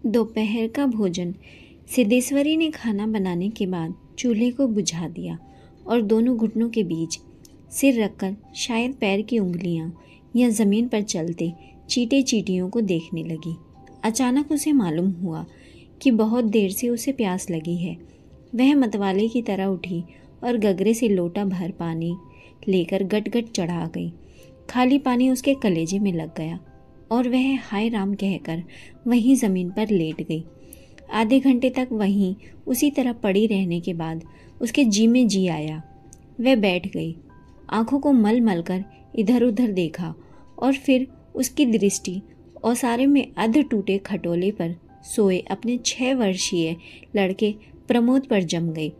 दोपहर का भोजन। सिद्धेश्वरी ने खाना बनाने के बाद चूल्हे को बुझा दिया और दोनों घुटनों के बीच सिर रखकर शायद पैर की उंगलियां या ज़मीन पर चलते चींटे चींटियों को देखने लगी। अचानक उसे मालूम हुआ कि बहुत देर से उसे प्यास लगी है। वह मतवाले की तरह उठी और गगरे से लोटा भर पानी लेकर गट-गट चढ़ा गई। खाली पानी उसके कलेजे में लग गया और वह हाय राम कहकर वहीं ज़मीन पर लेट गई। आधे घंटे तक वहीं उसी तरह पड़ी रहने के बाद उसके जी में जी आया। वह बैठ गई, आंखों को मल मल कर इधर उधर देखा और फिर उसकी दृष्टि ओसारे में अध टूटे खटोले पर सोए अपने 6 वर्षीय लड़के प्रमोद पर जम गई।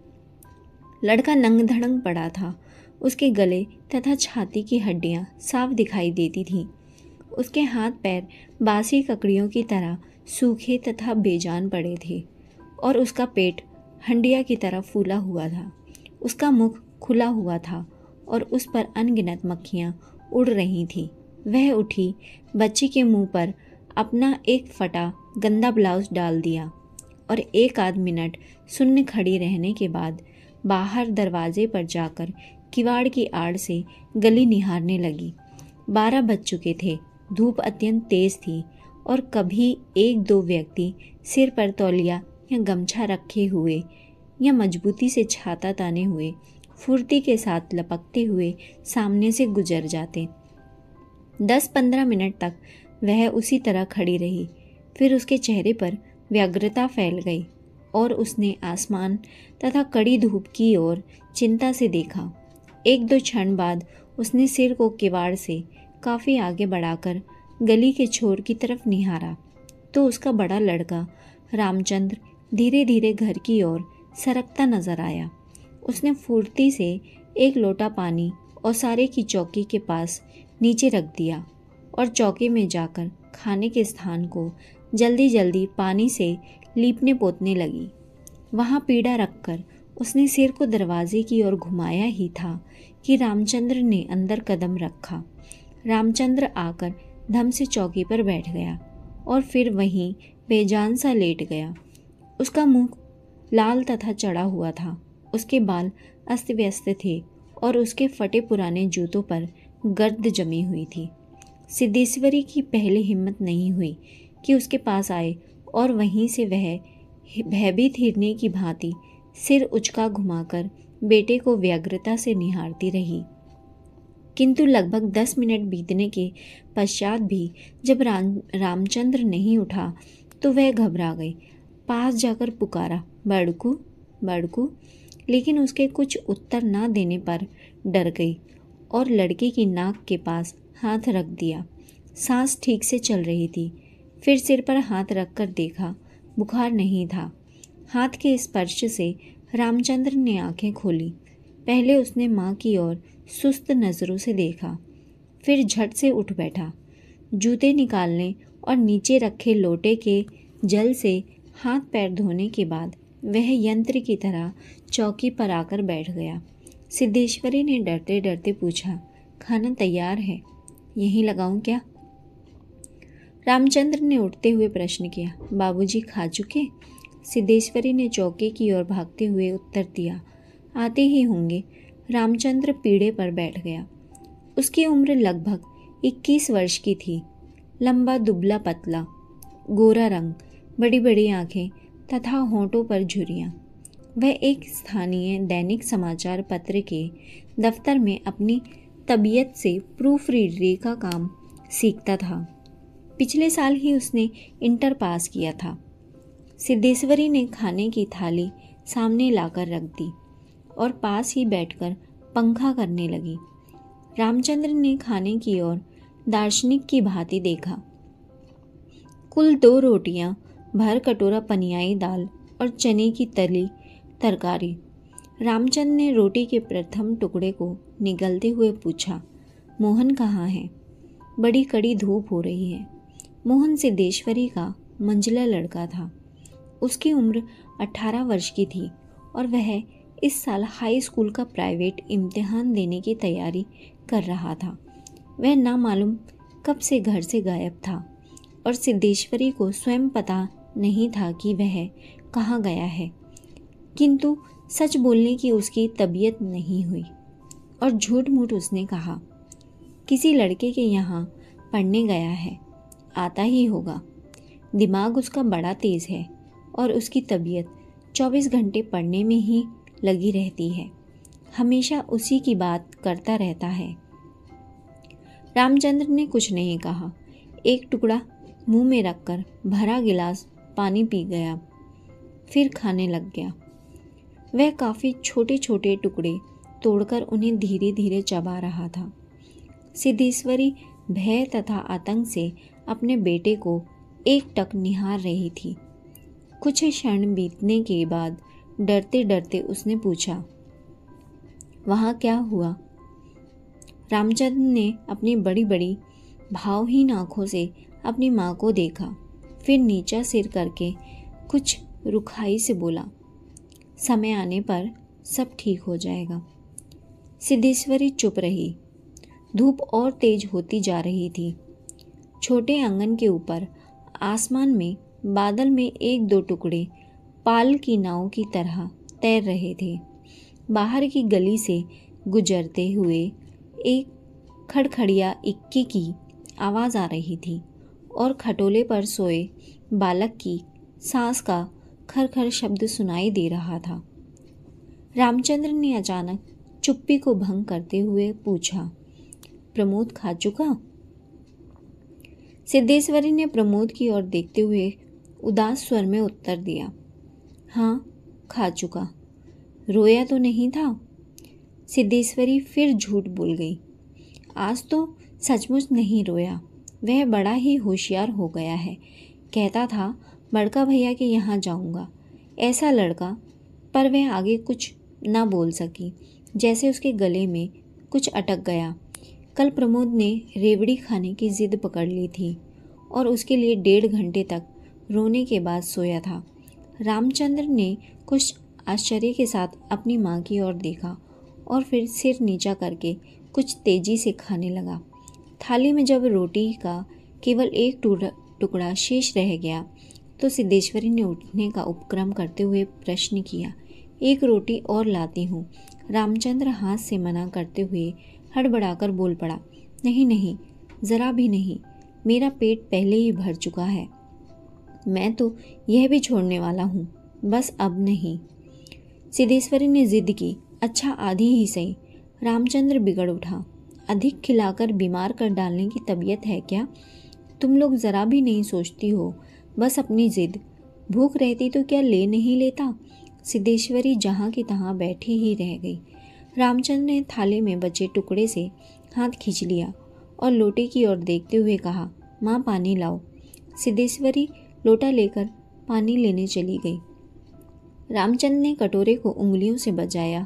लड़का नंग धड़ंग पड़ा था। उसके गले तथा छाती की हड्डियां साफ दिखाई देती थीं। उसके हाथ पैर बासी ककड़ियों की तरह सूखे तथा बेजान पड़े थे और उसका पेट हंडिया की तरह फूला हुआ था। उसका मुख खुला हुआ था और उस पर अनगिनत मक्खियाँ उड़ रही थीं। वह उठी, बच्चे के मुंह पर अपना एक फटा गंदा ब्लाउज डाल दिया और 1 आध मिनट सुन्न खड़ी रहने के बाद बाहर दरवाजे पर जाकर किवाड़ की आड़ से गली निहारने लगी। 12 बज चुके थे। धूप अत्यंत तेज थी और कभी 1-2 व्यक्ति सिर पर तौलिया या गमछा रखे हुए या मजबूती से छाता ताने हुए फुर्ती के साथ लपकते हुए सामने से गुजर जाते। 10-15 मिनट तक वह उसी तरह खड़ी रही। फिर उसके चेहरे पर व्यग्रता फैल गई और उसने आसमान तथा कड़ी धूप की ओर चिंता से देखा। 1-2 क्षण बाद उसने सिर को किवाड़ से काफ़ी आगे बढ़ाकर गली के छोर की तरफ निहारा तो उसका बड़ा लड़का रामचंद्र धीरे धीरे घर की ओर सरकता नजर आया। उसने फुर्ती से एक लोटा पानी ओसारे की चौकी के पास नीचे रख दिया और चौके में जाकर खाने के स्थान को जल्दी जल्दी पानी से लीपने पोतने लगी। वहाँ पीढ़ा रखकर उसने सिर को दरवाजे की ओर घुमाया ही था कि रामचंद्र ने अंदर कदम रखा। रामचंद्र आकर धम से चौकी पर बैठ गया और फिर वहीं बेजान सा लेट गया। उसका मुंह लाल तथा चढ़ा हुआ था। उसके बाल अस्त व्यस्त थे और उसके फटे पुराने जूतों पर गर्द जमी हुई थी। सिद्धेश्वरी की पहले हिम्मत नहीं हुई कि उसके पास आए और वहीं से वह भयभीत हिरने की भांति सिर उचका घुमाकर बेटे को व्यग्रता से निहारती रही। किंतु लगभग 10 मिनट बीतने के पश्चात भी जब रामचंद्र नहीं उठा तो वह घबरा गई। पास जाकर पुकारा, बड़कू बड़कू, लेकिन उसके कुछ उत्तर ना देने पर डर गई और लड़के की नाक के पास हाथ रख दिया। सांस ठीक से चल रही थी। फिर सिर पर हाथ रखकर देखा, बुखार नहीं था। हाथ के स्पर्श से रामचंद्र ने आंखें खोली। पहले उसने माँ की ओर सुस्त नज़रों से देखा, फिर झट से उठ बैठा। जूते निकालने और नीचे रखे लोटे के जल से हाथ पैर धोने के बाद वह यंत्र की तरह चौकी पर आकर बैठ गया। सिद्धेश्वरी ने डरते डरते पूछा, खाना तैयार है, यहीं लगाऊं क्या? रामचंद्र ने उठते हुए प्रश्न किया, बाबूजी खा चुके? सिद्धेश्वरी ने चौके की ओर भागते हुए उत्तर दिया, आते ही होंगे। रामचंद्र पीढ़े पर बैठ गया। उसकी उम्र लगभग 21 वर्ष की थी। लंबा दुबला पतला, गोरा रंग, बड़ी बड़ी आंखें तथा होंठों पर झुर्रियाँ। वह एक स्थानीय दैनिक समाचार पत्र के दफ्तर में अपनी तबीयत से प्रूफ रीडरी का काम सीखता था। पिछले साल ही उसने इंटर पास किया था। सिद्धेश्वरी ने खाने की थाली सामने लाकर रख दी और पास ही बैठकर पंखा करने लगी। रामचंद्र ने खाने की ओर दार्शनिक की भांति देखा। कुल 2 रोटियां, भर कटोरा पनियाई दाल और चने की तली तरकारी। रामचंद्र ने रोटी के प्रथम टुकड़े को निगलते हुए पूछा, मोहन कहाँ है? बड़ी कड़ी धूप हो रही है। मोहन सिद्धेश्वरी का मंझला लड़का था। उसकी उम्र 18 वर्ष की थी और वह इस साल हाई स्कूल का प्राइवेट इम्तिहान देने की तैयारी कर रहा था। वह ना मालूम कब से घर से गायब था और सिद्धेश्वरी को स्वयं पता नहीं था कि वह कहाँ गया है, किंतु सच बोलने की उसकी तबीयत नहीं हुई और झूठ मूठ उसने कहा, किसी लड़के के यहाँ पढ़ने गया है, आता ही होगा। दिमाग उसका बड़ा तेज है और उसकी तबीयत 24 घंटे पढ़ने में ही लगी रहती है, हमेशा उसी की बात करता रहता है। रामचंद्र ने कुछ नहीं कहा, एक टुकड़ा मुंह में रखकर भरा गिलास पानी पी गया, फिर खाने लग गया। वह काफ़ी छोटे छोटे टुकड़े तोड़कर उन्हें धीरे धीरे चबा रहा था। सिद्धेश्वरी भय तथा आतंक से अपने बेटे को एकटक निहार रही थी। कुछ क्षण बीतने के बाद डरते डरते उसने पूछा, वहाँ क्या हुआ? रामचंद्र ने अपनी बड़ी बड़ी भावहीन आंखों से अपनी माँ को देखा, फिर नीचा सिर करके कुछ रुखाई से बोला, समय आने पर सब ठीक हो जाएगा। सिद्धेश्वरी चुप रही। धूप और तेज होती जा रही थी। छोटे आंगन के ऊपर आसमान में बादल में एक दो टुकड़े पाल की नाव की तरह तैर रहे थे। बाहर की गली से गुजरते हुए एक खड़खड़िया इक्के की आवाज़ आ रही थी और खटोले पर सोए बालक की सांस का खरखर शब्द सुनाई दे रहा था। रामचंद्र ने अचानक चुप्पी को भंग करते हुए पूछा, प्रमोद खा चुका? सिद्धेश्वरी ने प्रमोद की ओर देखते हुए उदास स्वर में उत्तर दिया, हाँ खा चुका। रोया तो नहीं था? सिद्धेश्वरी फिर झूठ बोल गई। आज तो सचमुच नहीं रोया, वह बड़ा ही होशियार हो गया है। कहता था बड़का भैया के यहाँ जाऊँगा। ऐसा लड़का, पर वह आगे कुछ ना बोल सकी, जैसे उसके गले में कुछ अटक गया। कल प्रमोद ने रेवड़ी खाने की जिद पकड़ ली थी और उसके लिए 1.5 घंटे तक रोने के बाद सोया था। रामचंद्र ने कुछ आश्चर्य के साथ अपनी माँ की ओर देखा और फिर सिर नीचा करके कुछ तेजी से खाने लगा। थाली में जब रोटी का केवल एक टुकड़ा शेष रह गया तो सिद्धेश्वरी ने उठने का उपक्रम करते हुए प्रश्न किया, एक रोटी और लाती हूँ। रामचंद्र हाथ से मना करते हुए हड़बड़ाकर बोल पड़ा, नहीं नहीं, ज़रा भी नहीं, मेरा पेट पहले ही भर चुका है। मैं तो यह भी छोड़ने वाला हूँ, बस अब नहीं। सिद्धेश्वरी ने जिद की, अच्छा आधी ही सही। रामचंद्र बिगड़ उठा, अधिक खिलाकर बीमार कर डालने की तबीयत है क्या? तुम लोग ज़रा भी नहीं सोचती हो, बस अपनी जिद। भूख रहती तो क्या ले नहीं लेता? सिद्धेश्वरी जहाँ की तहाँ बैठी ही रह गई। रामचंद्र ने थाले में बचे टुकड़े से हाथ खींच लिया और लोटे की ओर देखते हुए कहा, माँ पानी लाओ। सिद्धेश्वरी लोटा लेकर पानी लेने चली गई। रामचंद्र ने कटोरे को उंगलियों से बजाया,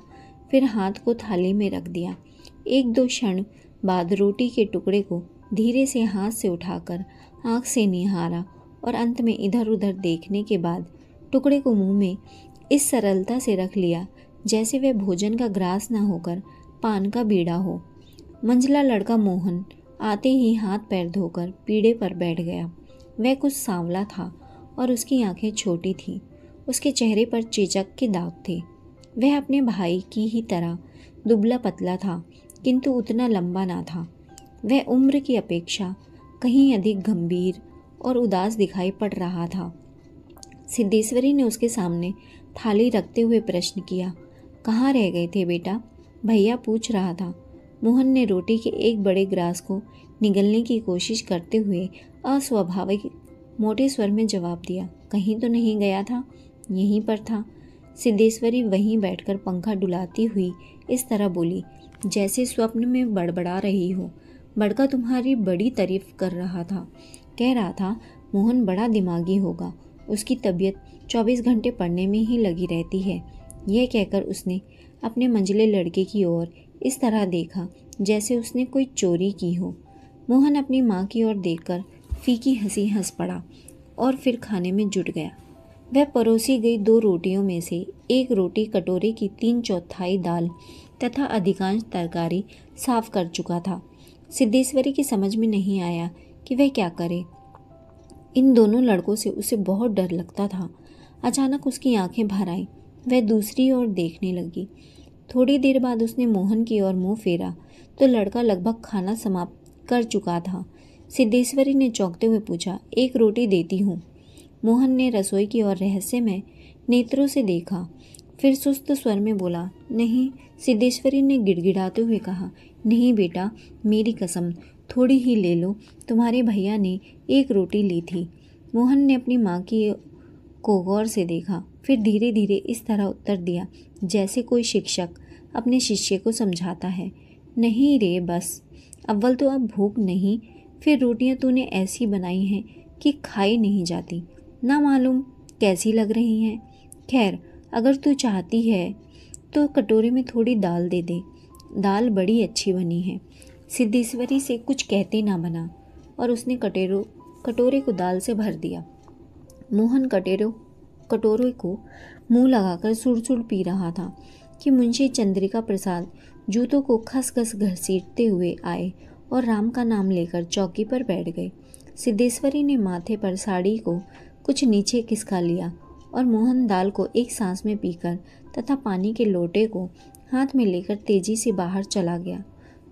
फिर हाथ को थाली में रख दिया। 1-2 क्षण बाद रोटी के टुकड़े को धीरे से हाथ से उठाकर आँख से निहारा और अंत में इधर उधर देखने के बाद टुकड़े को मुंह में इस सरलता से रख लिया जैसे वह भोजन का ग्रास न होकर पान का बीड़ा हो। मंझला लड़का मोहन आते ही हाथ पैर धोकर पीढ़े पर बैठ गया। वह कुछ सांवला था और उसकी आंखें छोटी थीं। उसके चेहरे पर चेचक के दाग थे। वह अपने भाई की ही तरह दुबला पतला था, किंतु उतना लंबा ना था। वह उम्र की अपेक्षा कहीं अधिक गंभीर और उदास दिखाई पड़ रहा था। सिद्धेश्वरी ने उसके सामने थाली रखते हुए प्रश्न किया, कहाँ रह गए थे बेटा? भैया पूछ रहा था। मोहन ने रोटी के एक बड़े ग्रास को निगलने की कोशिश करते हुए अस्वाभाविक मोटे स्वर में जवाब दिया, कहीं तो नहीं गया था, यहीं पर था। सिद्धेश्वरी वहीं बैठकर पंखा डुलाती हुई इस तरह बोली जैसे स्वप्न में बड़बड़ा रही हो। बड़का तुम्हारी बड़ी तारीफ कर रहा था, कह रहा था मोहन बड़ा दिमागी होगा, उसकी तबीयत 24 घंटे पढ़ने में ही लगी रहती है। यह कहकर उसने अपने मंझले लड़के की ओर इस तरह देखा जैसे उसने कोई चोरी की हो। मोहन अपनी माँ की ओर देखकर फीकी हंसी हंस पड़ा और फिर खाने में जुट गया। वह परोसी गई 2 रोटियों में से एक रोटी कटोरे की 3/4 दाल तथा अधिकांश तरकारी साफ कर चुका था। सिद्धेश्वरी की समझ में नहीं आया कि वह क्या करे। इन दोनों लड़कों से उसे बहुत डर लगता था। अचानक उसकी आंखें भर आईं। वह दूसरी ओर देखने लगी। थोड़ी देर बाद उसने मोहन की ओर मुंह फेरा तो लड़का लगभग खाना समाप्त कर चुका था। सिद्धेश्वरी ने चौंकते हुए पूछा, एक रोटी देती हूँ। मोहन ने रसोई की ओर रहस्यमय नेत्रों से देखा, फिर सुस्त स्वर में बोला, नहीं। सिद्धेश्वरी ने गिड़गिड़ाते हुए कहा, नहीं बेटा, मेरी कसम, थोड़ी ही ले लो। तुम्हारे भैया ने एक रोटी ली थी। मोहन ने अपनी माँ की को गौर से देखा, फिर धीरे धीरे इस तरह उत्तर दिया जैसे कोई शिक्षक अपने शिष्य को समझाता है, नहीं रे, बस। अव्वल तो अब भूख नहीं, फिर रोटियां तूने ऐसी बनाई हैं कि खाई नहीं जाती। ना मालूम कैसी लग रही हैं। खैर, अगर तू चाहती है तो कटोरे में थोड़ी दाल दे दे। दाल बड़ी अच्छी बनी है। सिद्धेश्वरी से कुछ कहते ना बना और उसने कटोरे को दाल से भर दिया। मोहन कटोरे को मुंह लगाकर सुड़-सुड़ पी रहा था कि मुंशी चंद्रिका प्रसाद जूतों को खस-खस घसीटते हुए आए और राम का नाम लेकर चौकी पर बैठ गए। सिद्धेश्वरी ने माथे पर साड़ी को कुछ नीचे खिसका लिया और मोहन दाल को एक सांस में पीकर तथा पानी के लोटे को हाथ में लेकर तेजी से बाहर चला गया।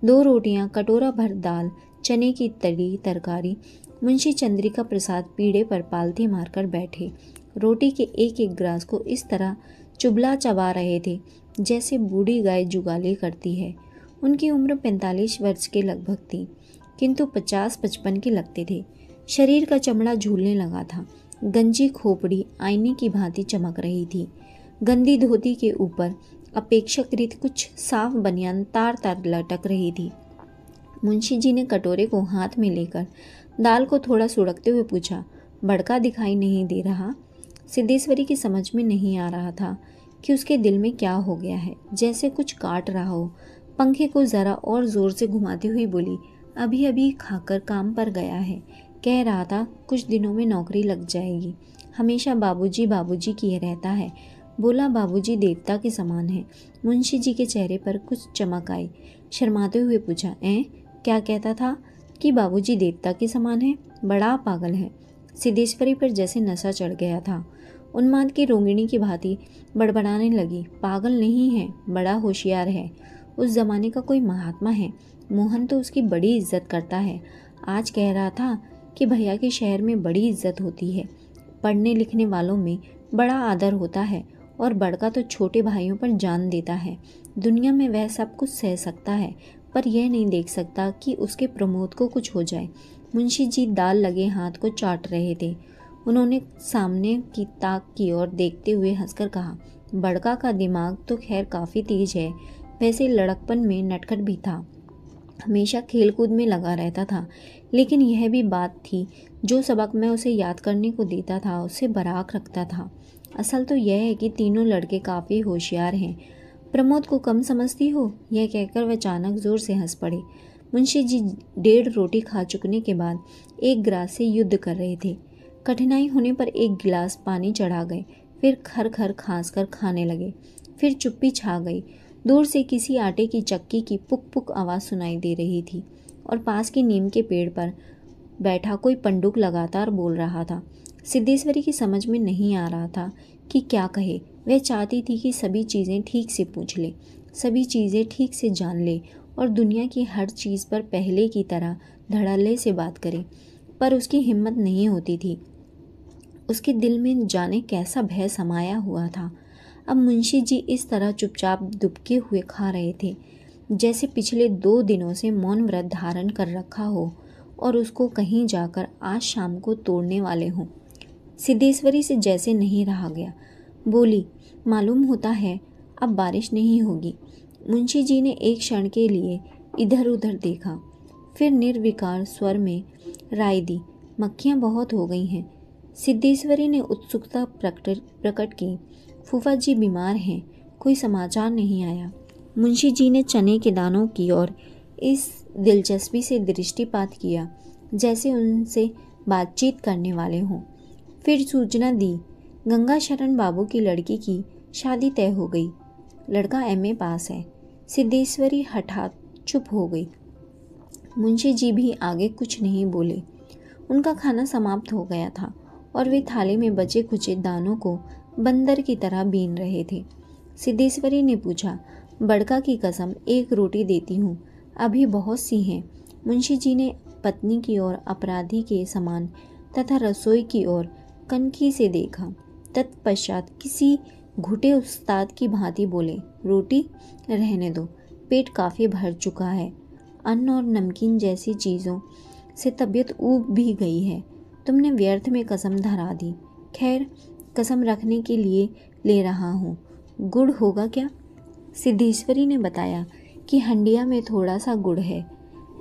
2 रोटियां, कटोरा भर दाल, चने की तरी तरकारी। मुंशी चंद्रिका प्रसाद पीढ़े पर पालथी मारकर बैठे रोटी के एक एक ग्रास को इस तरह चुबला चबा रहे थे जैसे बूढ़ी गाय जुगाली करती है। उनकी उम्र 45 वर्ष के लगभग थी, किंतु 50-55 के लगते थे। शरीर का चमड़ा झूलने लगा था। गंजी खोपड़ी आईने की भांति चमक रही थी। गंदी धोती के ऊपर अपेक्षाकृत कुछ साफ बनियान तार तार लटक रही थी। मुंशी जी ने कटोरे को हाथ में लेकर दाल को थोड़ा सुड़कते हुए पूछा, बड़का दिखाई नहीं दे रहा? सिद्धेश्वरी की समझ में नहीं आ रहा था कि उसके दिल में क्या हो गया है, जैसे कुछ काट रहा हो। पंखे को जरा और जोर से घुमाती हुई बोली, अभी अभी खाकर काम पर गया है। कह रहा था कुछ दिनों में नौकरी लग जाएगी। हमेशा बाबूजी बाबूजी किए रहता है। बोला बाबूजी देवता के समान है। मुंशी जी के चेहरे पर कुछ चमक आई। शर्माते हुए पूछा, क्या कहता था कि बाबूजी देवता के समान है? बड़ा पागल है। सिद्धेश्वरी पर जैसे नशा चढ़ गया था। उन्माद की रोगिणी की भांति बड़बड़ाने लगी, पागल नहीं है, बड़ा होशियार है। उस जमाने का कोई महात्मा है। मोहन तो उसकी बड़ी इज्जत करता है। आज कह रहा था कि भैया के शहर में बड़ी इज्जत होती है, पढ़ने लिखने वालों में बड़ा आदर होता है और बड़का तो छोटे भाइयों पर जान देता है। दुनिया में वह सब कुछ सह सकता है, पर यह नहीं देख सकता कि उसके प्रमोद को कुछ हो जाए। मुंशी जी दाल लगे हाथ को चाट रहे थे। उन्होंने सामने की ताक की ओर देखते हुए हंसकर कहा, बड़का का दिमाग तो खैर काफ़ी तेज है, वैसे लड़कपन में नटखट भी था, हमेशा खेलकूद में लगा रहता था। लेकिन यह भी बात थी, जो सबक मैं उसे याद करने को देता था उसे बराक रखता था। असल तो यह है कि तीनों लड़के काफ़ी होशियार हैं। प्रमोद को कम समझती हो? यह कहकर वह अचानक जोर से हंस पड़े। मुंशी जी 1.5 रोटी खा चुकने के बाद एक गिलास से युद्ध कर रहे थे। कठिनाई होने पर एक गिलास पानी चढ़ा गए, फिर खर खर खांस कर खाने लगे। फिर चुप्पी छा गई। दूर से किसी आटे की चक्की की पुक पुक आवाज़ सुनाई दे रही थी और पास के नीम के पेड़ पर बैठा कोई पंडुक लगातार बोल रहा था। सिद्धेश्वरी की समझ में नहीं आ रहा था कि क्या कहे। वह चाहती थी कि सभी चीज़ें ठीक से पूछ ले, सभी चीज़ें ठीक से जान ले और दुनिया की हर चीज़ पर पहले की तरह धड़ल्ले से बात करे, पर उसकी हिम्मत नहीं होती थी। उसके दिल में जाने कैसा भय समाया हुआ था। अब मुंशी जी इस तरह चुपचाप दुबके हुए खा रहे थे जैसे पिछले 2 दिनों से मौन व्रत धारण कर रखा हो और उसको कहीं जाकर आज शाम को तोड़ने वाले हों। सिद्धेश्वरी से जैसे नहीं रहा गया। बोली, मालूम होता है अब बारिश नहीं होगी। मुंशी जी ने एक क्षण के लिए इधर उधर देखा, फिर निर्विकार स्वर में राय दी, मक्खियाँ बहुत हो गई हैं। सिद्धेश्वरी ने उत्सुकता प्रकट की, फूफा जी बीमार हैं, कोई समाचार नहीं आया। मुंशी जी ने चने के दानों की ओर इस दिलचस्पी से दृष्टिपात किया जैसे उनसे बातचीत करने वाले हों। फिर सूचना दी, गंगा शरण बाबू की लड़की की शादी तय हो गई। लड़का MA पास है। सिद्धेश्वरी हठात चुप हो गई। मुंशी जी भी आगे कुछ नहीं बोले। उनका खाना समाप्त हो गया था और वे थाली में बचे खुचे दानों को बंदर की तरह बीन रहे थे। सिद्धेश्वरी ने पूछा, बड़का की कसम, एक रोटी देती हूँ, अभी बहुत सी हैं। मुंशी जी ने पत्नी की ओर अपराधी के समान तथा रसोई की ओर कनखी से देखा। तत्पश्चात किसी घुटे उस्ताद की भांति बोले, रोटी रहने दो, पेट काफ़ी भर चुका है। अन्न और नमकीन जैसी चीज़ों से तबीयत ऊब भी गई है। तुमने व्यर्थ में कसम धरा दी। खैर, कसम रखने के लिए ले रहा हूँ। गुड़ होगा क्या? सिद्धेश्वरी ने बताया कि हंडिया में थोड़ा सा गुड़ है।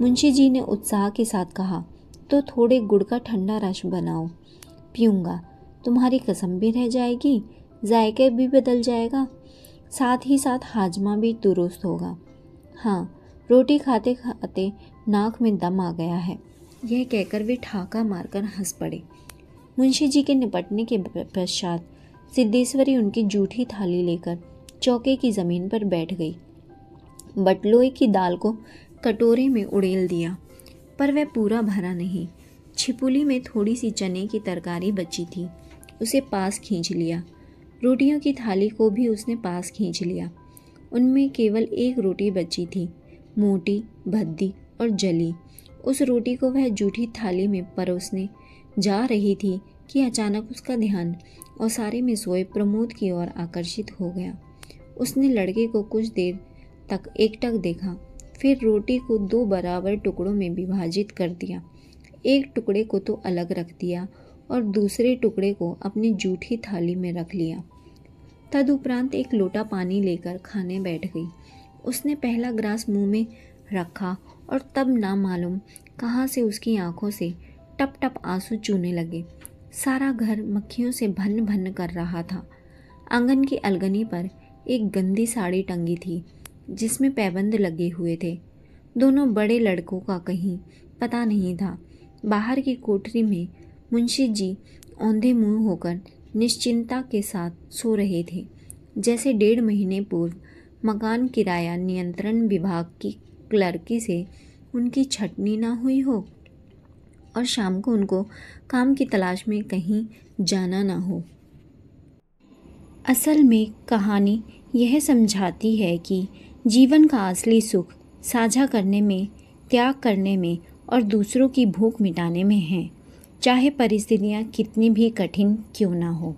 मुंशी जी ने उत्साह के साथ कहा, तो थोड़े गुड़ का ठंडा रस बनाओ, पीऊँगा। तुम्हारी कसम भी रह जाएगी, जायका भी बदल जाएगा, साथ ही साथ हाजमा भी दुरुस्त होगा। हाँ, रोटी खाते खाते नाक में दम आ गया है। यह कहकर वे ठहाका मारकर हंस पड़े। मुंशी जी के निपटने के पश्चात सिद्धेश्वरी उनकी जूठी थाली लेकर चौके की ज़मीन पर बैठ गई। बटलोई की दाल को कटोरे में उड़ेल दिया, पर वह पूरा भरा नहीं। छिपुली में थोड़ी सी चने की तरकारी बची थी, उसे पास खींच लिया। रोटियों की थाली को भी उसने पास खींच लिया। उनमें केवल एक रोटी बची थी, मोटी, भद्दी और जली। उस रोटी को वह जूठी थाली में परोसने जा रही थी कि अचानक उसका ध्यान ओसारे में सोए प्रमोद की ओर आकर्षित हो गया। उसने लड़के को कुछ देर तक एकटक देखा, फिर रोटी को 2 बराबर टुकड़ों में विभाजित कर दिया। एक टुकड़े को तो अलग रख दिया और दूसरे टुकड़े को अपनी जूठी थाली में रख लिया। तदुपरांत एक लोटा पानी लेकर खाने बैठ गई। उसने पहला ग्रास मुंह में रखा और तब ना मालूम कहाँ से उसकी आंखों से टप टप आंसू चूने लगे। सारा घर मक्खियों से भन्न भन्न कर रहा था। आंगन की अलगनी पर एक गंदी साड़ी टंगी थी, जिसमें पैबंद लगे हुए थे। दोनों बड़े लड़कों का कहीं पता नहीं था। बाहर की कोठरी में मुंशी जी औंधे मुंह होकर निश्चिंता के साथ सो रहे थे, जैसे 1.5 महीने पूर्व मकान किराया नियंत्रण विभाग की क्लर्की से उनकी छटनी ना हुई हो और शाम को उनको काम की तलाश में कहीं जाना ना हो। असल में कहानी यह समझाती है कि जीवन का असली सुख साझा करने में, त्याग करने में और दूसरों की भूख मिटाने में है, चाहे परिस्थितियाँ कितनी भी कठिन क्यों ना हो।